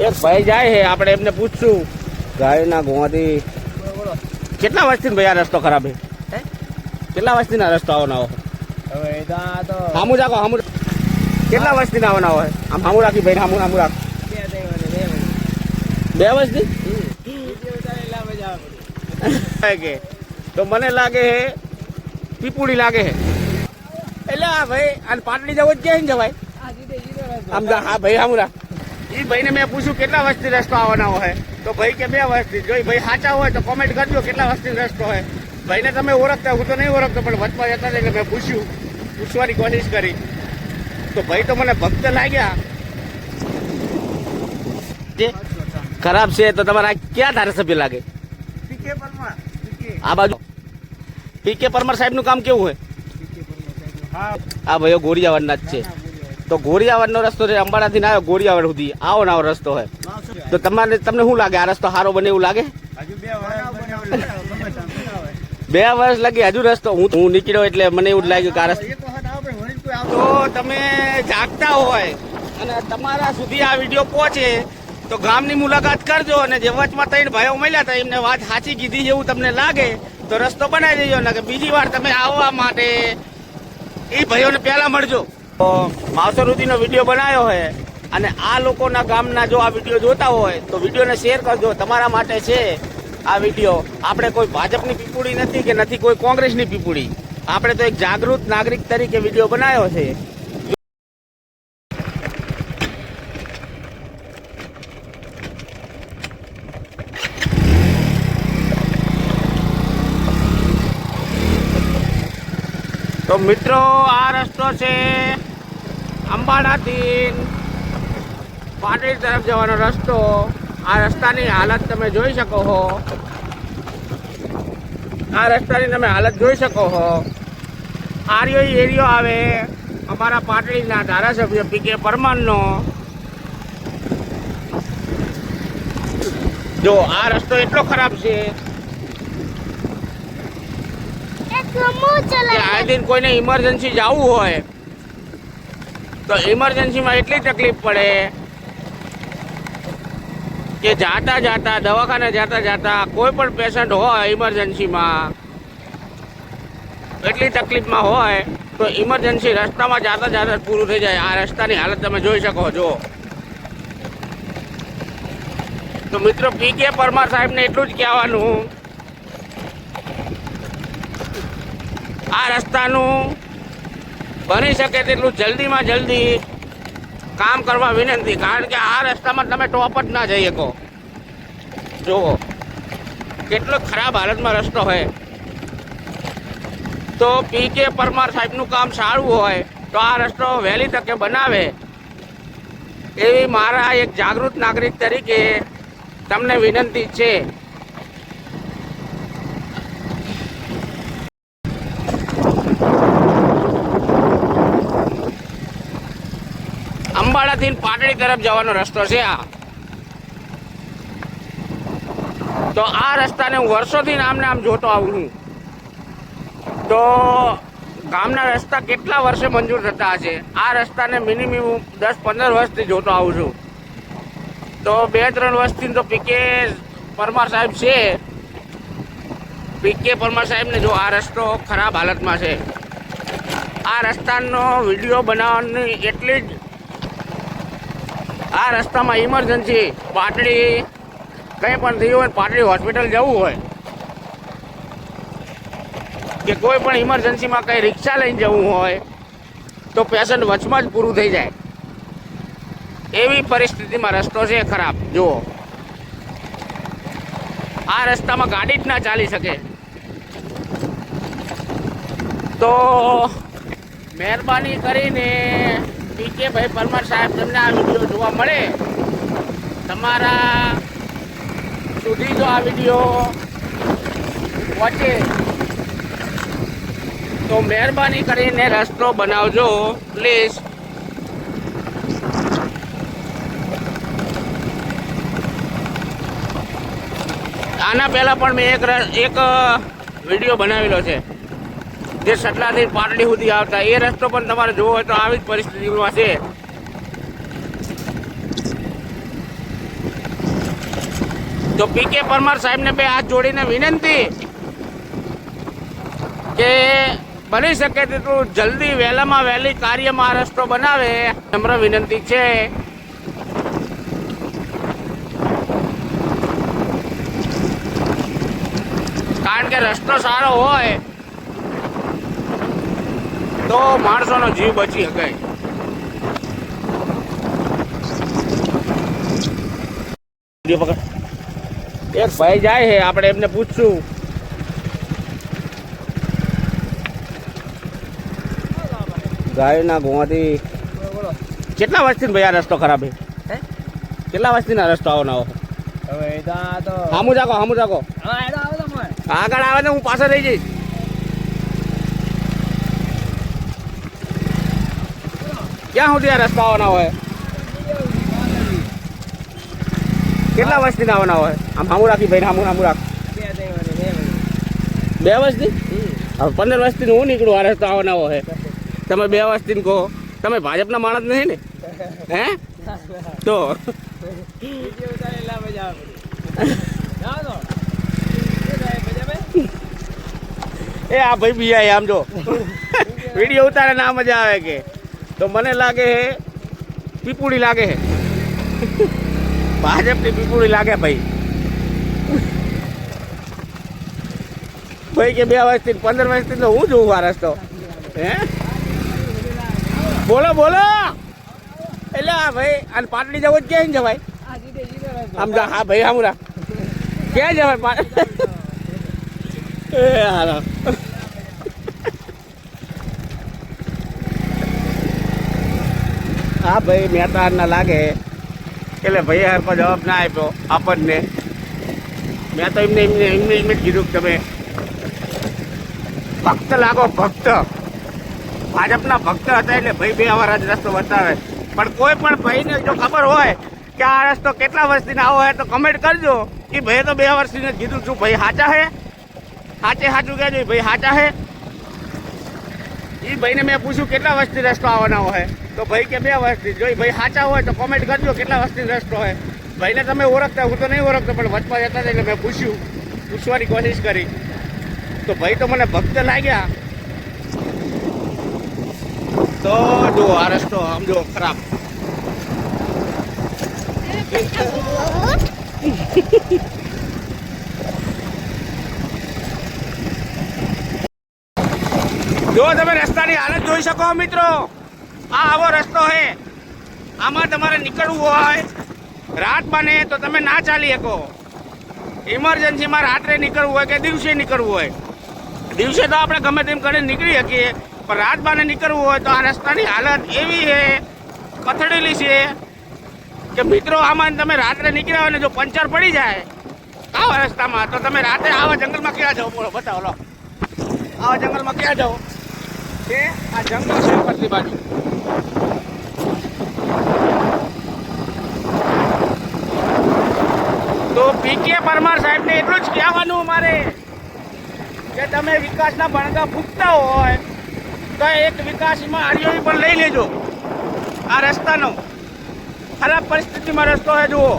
એક ભાઈ જાય છે, આપણે એમને પૂછશું ગાયના ગોવાથી કેટલા વર્ષથી ભાઈ આ રસ્તો ખરાબ છે? કેટલા વર્ષથી ના રસ્તો આવવાનો આવો? હવે તો હામું રાખો, હામું. કેટલા વર્ષથી ના આવવાનો હોય? આમ હામું રાખી ભાઈ, હામું હામું રાખ. 2 વર્ષથી કે તો મને લાગે છે પીપુડી લાગે છે. એટલે આ ભાઈ આ પાટડી જવું જ ક્યાં જવાય? આમ હા ભાઈ હામું રાખ. એ ભાઈને મેં પૂછ્યું કેટલા વર્ષથી રસ્તો આવવાનો હોય, તો ભાઈ કે 2 વર્ષથી. જો ભાઈ સાચા હોય તો કોમેન્ટ કરજો કેટલા વર્ષથી રસ્તો હોય. ભાઈને તમે ઓળખતા, હું તો નહીં ઓળખતો, પણ વચમાં જતા એટલે મેં પૂછવાની કોશિશ કરી. તો ભાઈ તો મને ભક્ત લાગ્યા. જે ખરાબ છે તો તમારા ક્યાં ધારાસભ્ય લાગે? પીકે પરમાર. આ બાજુ પીકે પરમાર સાહેબ નું કામ કેવું હોય? હા ભાઈઓ ગોરિયાવાડના જ છે. તો ગોરિયાવાડનો રસ્તો છે, અંબાડાથી ના આવ્યો ગોરિયાવાડ સુધી આવો નાવો રસ્તો હોય. તો તમને શું લાગે આ રસ્તો સારો બને એવું લાગે? 2 વર્ષ લાગે હજુ રસ્તો. હું નીકળ્યો એટલે મને એવું લાગ્યું કે આ રસ્તો. તો તમે જાગતા હોય અને તમારા સુધી આ વિડીયો પહોંચે તો ગામની મુલાકાત કરજો. અને જે વચમાં 3 ભાઈઓ મળ્યા હતા એમને વાત સાચી કીધી જેવું તમને લાગે તો રસ્તો બનાવી દેજો. ને કે બીજી વાર તમે આવવા માટે એ ભાઈઓને પહેલા મળજો. તો માવસરુદીનો વિડીયો બનાવ્યો હોય અને આ લોકોના ગામના જો આ વિડીયો જોતા હોય તો વિડીયોને શેર કરજો. તમારા માટે છે આ વિડીયો. આપણે કોઈ ભાજપની પીપુડી નથી કે નથી કોઈ કોંગ્રેસની પીપુડી. આપણે તો એક જાગૃત નાગરિક તરીકે વિડીયો બનાવ્યો છે. તો મિત્રો આ રસ્તો છે અંબાડાથી પાટડી તરફ જવાનો રસ્તો. આ રસ્તાની હાલત તમે જોઈ શકો છો. આ રસ્તાની તમે હાલત જોઈ શકો છો. આર્યો એરિયો આવે અમારા પાટડીના ધારાસભ્ય પીકે પરમારનો. જો આ રસ્તો એટલો ખરાબ છે કે આ દિન કોઈને ઇમરજન્સી જવું હોય તો ઇમરજન્સીમાં એટલી તકલીફ પડે કે જાતા જાતા દવાખાને જાતા કોઈ પણ પેશન્ટ હોય ઇમરજન્સીમાં એટલી તકલીફમાં હોય તો ઇમરજન્સી રસ્તામાં જાતા જાતા પૂરું થઈ જાય. આ રસ્તાની હાલત તમે જોઈ શકો છો. તો મિત્રો પીકે પરમાર સાહેબને એટલું જ કહેવાનું, આ રસ્તાનું બની શકે તેટલું જલ્દીમાં જલ્દી કામ કરવા વિનંતી. કારણ કે આ રસ્તામાં તમે ટોપ જ ના જઈ શકો. જુઓ કેટલો ખરાબ હાલતમાં રસ્તો હોય. તો પીકે પરમાર સાહેબનું કામ સારું હોય તો આ રસ્તો વહેલી તકે બનાવે એવી મારા એક જાગૃત નાગરિક તરીકે તમને વિનંતી છે. અંબાડાથી પાટડી તરફ જવાનો રસ્તો છે આ. તો આ રસ્તાને હું વર્ષોથી આમને આમ જોતો આવું છું. તો ગામના રસ્તા કેટલા વર્ષે મંજૂર થતા હશે? આ રસ્તાને મિનિમમ 10-15 વર્ષથી જોતો આવું છું. તો 2-3 વર્ષથી તો પીકે પરમાર સાહેબ છે. પીકે પરમાર સાહેબને જો આ રસ્તો ખરાબ હાલતમાં છે. આ રસ્તાનો વિડીયો બનાવવાની એટલી જ આ રસ્તામાં ઇમરજન્સી પાટડી કંઈ પણ થયું હોય, પાટડી હોસ્પિટલ જવું હોય કે કોઈ પણ ઇમરજન્સીમાં કંઈ રિક્ષા લઈને જવું હોય તો પેશન્ટ વચમાં જ પૂરું થઈ જાય એવી પરિસ્થિતિમાં રસ્તો છે ખરાબ. જુઓ આ રસ્તામાં ગાડી જ ના ચાલી શકે. તો મહેરબાની કરીને પીકે ભાઈ પરમાર સાહેબ તમને આ વિડીયો જોવા મળે, તમારા સુધી જો આ વિડીયો પહોંચે તો મહેરબાની કરીને રસ્તો બનાવજો પ્લીઝ. આના પહેલાં પણ મેં એક વિડીયો બનાવેલો છે જે સટલાથી પાટડી સુધી આવતા. એ રસ્તો પણ તમારે જોવો હોય તો આવી જ પરિસ્થિતિમાં છે. તો પીકે પરમાર સાહેબને બે હાથ જોડીને વિનંતી કે બની શકે તેટલું જલ્દી વહેલામાં વહેલી કાર્યમાં આ રસ્તો બનાવે નમ્ર વિનંતી છે. કારણ કે રસ્તો સારો હોય તો માણસોનો જીવ બચી શકાય. એક ભાઈ જાય છે, આપણે એમને પૂછશું. ગાયના ગોવાથી કેટલા વર્ષથી ભાઈ આ રસ્તો ખરાબ છે? કેટલા વર્ષથી આ રસ્તો આવવાનો હવે એદા તો હામું જાકો હા એદા આવો તમે આગળ આવે ને હું પાછળ રહી જઈશ. ક્યાં સુધી આ રસ્તા આવવાના હોય? કેટલા વર્ષથી આવવાના હોય? આમ હામું રાખી ભાઈ, હામું રાખ. 2 વર્ષથી? હવે 15 વર્ષથી હું નીકળું આ રસ્તા આવવાના હોય. તમે 2 વર્ષથી કહો, તમે ભાજપના માણસ નથી ને? હે તો એ આ ભાઈ બી આમ જો વિડીયો ઉતારે ના મજા આવે કે તો મને લાગે હે પીપુડી લાગે હે ભાજપની પીપુડી લાગે ભાઈ. ભાઈ કે 2 વર્ષથી 15 વર્ષથી તો હું જોઉં આ રસ્તો. હે બોલો એટલે આ ભાઈ અને પાટડી જવું જ ક્યાં જવાય? આમ જા હા ભાઈ આમ રાખ ક્યાં જવાય? એ હાલો હા ભાઈ મહેતા ના લાગે એટલે ભાઈ હરકો જવાબ ના આપ્યો આપણને. મેં તો એમને જ કીધું કે તમે ભક્ત લાગો, ભક્ત ભાજપના ભક્ત હતા એટલે ભાઈ 2 વાર જ રસ્તો બતાવે. પણ કોઈ પણ ભાઈને જો ખબર હોય કે આ રસ્તો કેટલા વર્ષથી આવો હોય તો કમેન્ટ કરજો કે ભાઈ તો 2 વર્ષથી કીધું છું. ભાઈ સાચા હે? સાચું કહેજો ભાઈ સાચા હે? એ ભાઈને મેં પૂછ્યું કેટલા વર્ષથી રસ્તો આવવાનો હોય તો ભાઈ કે 2 વર્ષથી. જો ભાઈ સાચા હોય તો કોમેન્ટ કરજો કેટલા વર્ષથી રસ્તો હોય. ભાઈને તમે ઓળખતા, હું તો નહીં ઓળખતો પણ વચમાં જતા હતા એટલે મેં પૂછવાની કોશિશ કરી તો ભાઈ તો મને ભક્ત લાગ્યા. તો જો આ રસ્તો આમ જો ખરાબ. જો તમે રસ્તાની હાલત જોઈ શકો મિત્રો, આ આવો રસ્તો છે. આમાં તમારે નીકળવું હોય રાત બને તો તમે ના ચાલી શકો. ઇમરજન્સીમાં રાત્રે નીકળવું હોય કે દિવસે નીકળવું હોય. દિવસે તો આપણે ગમે તેમ કરીને નીકળી શકીએ પણ રાત બાને નીકળવું હોય તો આ રસ્તાની હાલત એવી છે, કથળેલી છે કે મિત્રો આમાં તમે રાત્રે નીકળ્યા હોય ને જો પંચર પડી જાય આવા રસ્તામાં તો તમે રાત્રે આવા જંગલમાં ક્યાં જાઓ? બોલો બતાવો લો. આવા જંગલમાં ક્યાં જાઓ? કે આ જંગલ છે પતલી બાજુ. તો પીકે પરમાર સાહેબને એટલું જ કહેવાનું અમારે કે તમે વિકાસના ભણકા ફૂંકતા હોય તો એક વિકાસમાં આર્યોની પણ લઈ લેજો. આ રસ્તાનો ખરાબ પરિસ્થિતિમાં રસ્તો છે જુઓ.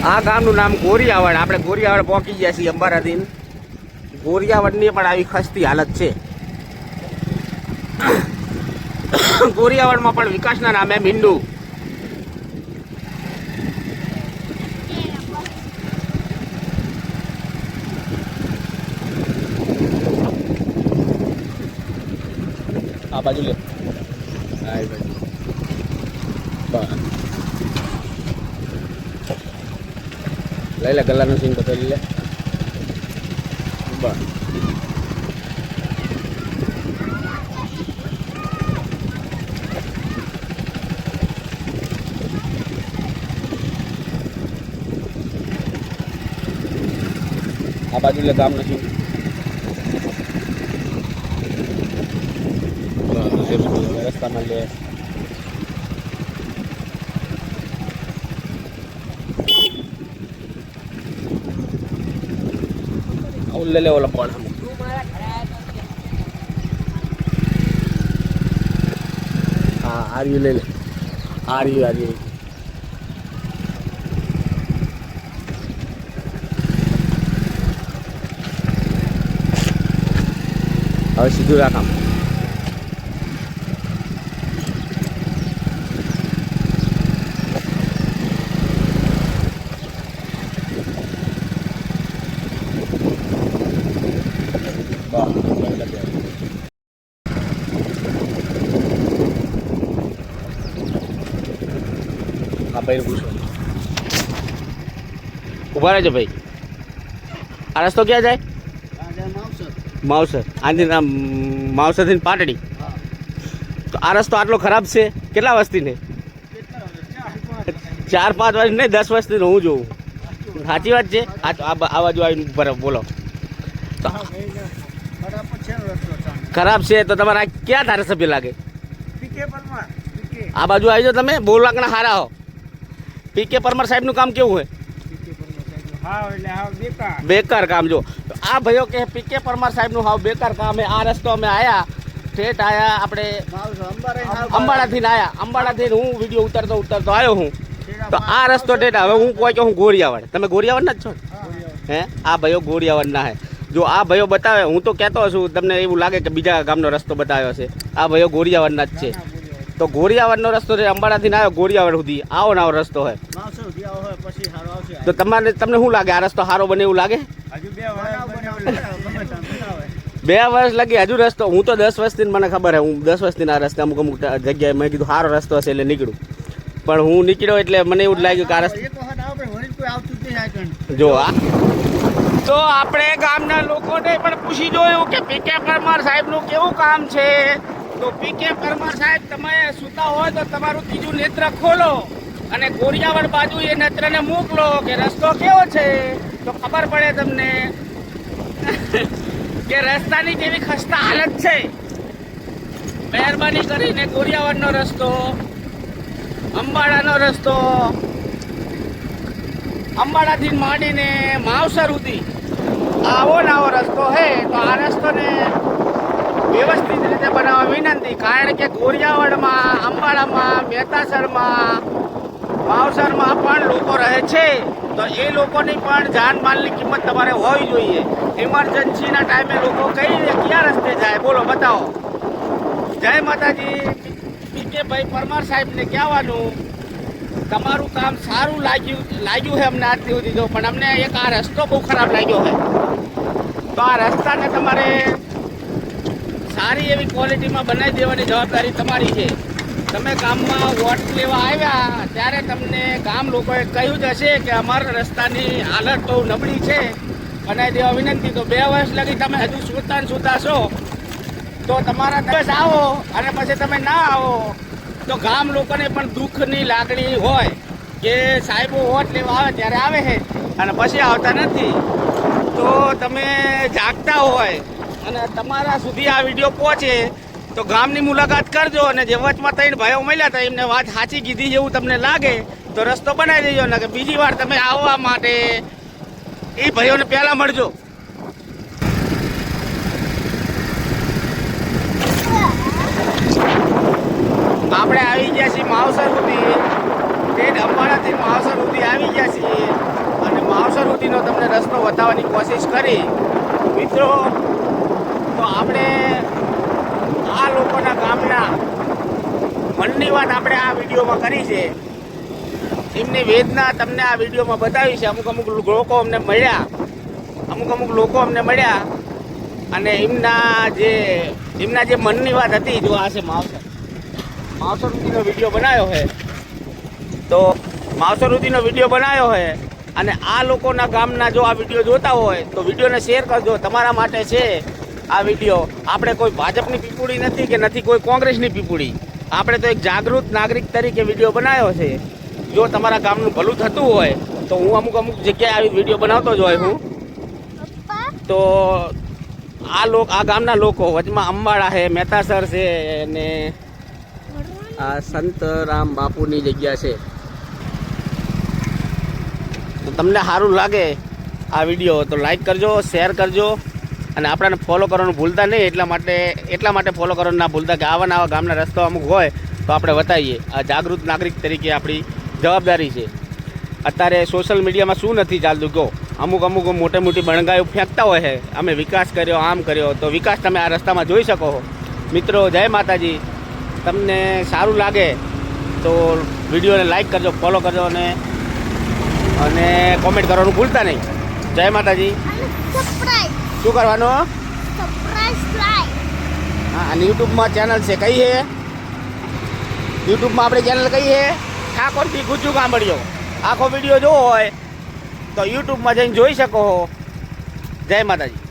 આ ગામનું નામ ગોરિયાવાડ. આપણે ગોરિયાવાડ પહોંચી ગયા છીએ અંબારાથી. ગોરિયાવાડની પણ આવી ખસ્તી હાલત છે. ગોરિયાવાડમાં પણ વિકાસના નામે મીંડું બાજુ લે. હા એ બાજુ. બસ લઈ લે ગલાનો સીન તો લઈ લે. બસ આ બાજુ લે ગામ નથી. રસ્તામાં લે. આવું લે લે ઓલા પણ હા આર્યું લે લે આર્યું. હવે સીધું રાખ આમ. હા ભાઈ પૂછો. ઉભા રહેજો ભાઈ. આ રસ્તો ક્યાં જાય? માવસર. આંધી માવસરથી પાટડી. તો આ રસ્તો આટલો ખરાબ છે? કેટલા વસ્તીને? 4-5 વર્ષ નહીં 10 વર્ષથી હું જોઉં. સાચી વાત છે. આ બાજુ આવીને બરાબર બોલો. ખરાબ છે તો તમારા ક્યાં ધારાસભ્ય લાગે? આ બાજુ આવી જાઓ તમે. બહુ લાકડા હારા હો. પીકે પરમાર સાહેબનું કામ કેવું હોય? બેકાર કામ. જો આ ભાઈઓ કે પીકે પરમાર સાહેબનું હાવ બેકાર કામ હે. આ રસ્તો અમે આયા ઠેઠ આયા આપણે અંબાડાથી આયા. અંબાડાથી હું વિડીયો ઉતારતો આવ્યો હું. તો આ રસ્તો ઠેઠ. હવે હું કોઈ કે હું ગોરિયાવાડ. તમે ગોરિયાવાડના જ છો ને? હે આ ભાઈઓ ગોરિયાવાડના હે. જો આ ભાઈઓ બતાવે, હું તો કહેતો છું તમને એવું લાગે કે બીજા ગામનો રસ્તો બતાવ્યો છે. આ ભાઈઓ ગોરિયાવાડના જ છે. તો ગોરિયાવાડનો રસ્તો છે. અંબાડાથી આવ્યો ગોરિયાવાડ સુધી આવો ને આવો રસ્તો હોય. તો તમને શું લાગે? આ રસ્તો સારો બને એવું લાગે? 2 વર્ષ લાગે હજુ રસ્તો. હું તો 10 વર્ષથી મને ખબર હે. હું 10 વર્ષથી આ રસ્તે અમુક જગ્યાએ મેં કીધું સારો રસ્તો હશે એટલે નીકળું. પણ હું નીકળ્યો એટલે મને એવું જ લાગ્યું કે આ રસ્તો જો તો આપણે ગામના લોકોને પણ પૂછી જોયું કે પીકે પરમાર સાહેબનું કેવું કામ છે. તો પીકે પરમાર સાહેબ તમે સૂતા હોય તો તમારું ત્રીજું નેત્ર ખોલો અને ગોરિયાવાડ બાજુ એ નેત્રને મોકલો કે રસ્તો કેવો છે તો ખબર પડે તમને કે રસ્તાની કેવી ખસ્તા હાલત છે. મહેરબાની કરીને ગોરિયાવાડનો રસ્તો, અંબાડાનો રસ્તો, અંબાડાથી માંડીને માવસર સુધી આવો ને આવો રસ્તો હે. તો આ રસ્તોને વ્યવસ્થિત રીતે બનાવવા વિનંતી. કારણ કે ગોરિયાવાડમાં, અંબાડામાં, મહેતાસરમાં, માવસરમાં પણ લોકો રહે છે. તો એ લોકોની પણ જાનમાલની કિંમત તમારે હોવી જોઈએ. ઇમરજન્સીના ટાઈમે લોકો કયા રસ્તે જાય બોલો બતાવો. જય માતાજી. પીકે ભાઈ પરમાર સાહેબને કહેવાનું તમારું કામ સારું લાગ્યું છે અમને આજથી સુધી. જો પણ અમને એક આ રસ્તો બહુ ખરાબ લાગ્યો છે. તો આ રસ્તાને તમારે સારી એવી ક્વોલિટીમાં બનાવી દેવાની જવાબદારી તમારી છે. તમે ગામમાં વોટ લેવા આવ્યા ત્યારે તમને ગામ લોકોએ કહ્યું જ હશે કે અમારા રસ્તાની હાલત બહુ નબળી છે, બનાવી દેવા વિનંતી. તો 2 વર્ષ લગી તમે હજુ સુતા છો તો તમારા દિવસ આવો અને પછી તમે ના આવો તો ગામ લોકોને પણ દુઃખની લાગણી હોય કે સાહેબો વોટ લેવા આવે ત્યારે આવે છે અને પછી આવતા નથી. તો તમે જાગતા હોય અને તમારા સુધી આ વિડીયો પહોંચે તો ગામની મુલાકાત કરજો. અને જે વચમાં 3 ભાઈઓ મળ્યા હતા એમને વાત સાચી કીધી જેવું તમને લાગે તો રસ્તો બનાવી દેજો. ને કે બીજી વાર તમે આવવા માટે એ ભાઈઓને પહેલાં મળજો. આપણે આવી ગયા છીએ માવસર સુધી. તે અંબાડાથી માવસર સુધી આવી ગયા છીએ અને માવસર સુધીનો તમને રસ્તો બતાવવાની કોશિશ કરી મિત્રો. તો આપણે આ લોકોના ગામના મનની વાત આપણે આ વિડીયોમાં કરી છે. એમની વેદના તમને આ વિડીયોમાં બતાવી છે. અમુક લોકો અમને મળ્યા અને એમના જે મનની વાત હતી, જો આ છે માવસર ઋતિનો વિડીયો બનાવ્યો છે. તો માવસર ઋતિનો વિડીયો બનાવ્યો છે અને આ લોકોના ગામના જો આ વિડીયો જોતા હોય તો વિડીયોને શેર કરજો. તમારા માટે છે આ વિડીયો. આપણે કોઈ ભાજપની પીપુડી નથી કે નથી કોઈ કોંગ્રેસની પીપુડી. આપણે તો એક જાગૃત નાગરિક તરીકે વિડીયો બનાવ્યો છે. જો તમારા ગામનું ભલું થતું હોય તો હું અમુક જગ્યાએ આવી વિડીયો બનાવતો જ હોય હું. તો આ ગામના લોકો વચમાં અંબાડા છે, મહેતાસર છે અને આ સંતરામ બાપુની જગ્યા છે. તો તમને સારું લાગે આ વિડીયો તો લાઈક કરજો, શેર કરજો અને આપણને ફોલો કરવાનું ભૂલતા નહીં. એટલા માટે ફોલો કરવાનું ના ભૂલતા કે આવા ગામના રસ્તા અમુક હોય તો આપણે બતાવીએ. આ જાગૃત નાગરિક તરીકે આપણી જવાબદારી છે. અત્યારે સોશિયલ મીડિયામાં શું નથી ચાલતું કહો. અમુક મોટી બણગાઈઓ ફેંકતા હોય છે, અમે વિકાસ કર્યો, આમ કર્યો. તો વિકાસ તમે આ રસ્તામાં જોઈ શકો છો. મિત્રો, જય માતાજી. તમને સારું લાગે તો વિડીયોને લાઈક કરજો, ફોલો કરજો અને કોમેન્ટ કરવાનું ભૂલતા નહીં. જય માતાજી. શું કરવાનું? હા, અને યુટ્યુબમાં ચેનલ છે કઈ છે? યુટ્યુબમાં આપણે ચેનલ કઈ છે? ઠાકોરથી ગુજ્જુ કાંબળિયો. આખો વિડીયો જોવો હોય તો યુટ્યુબમાં જઈને જોઈ શકો છો. જય માતાજી.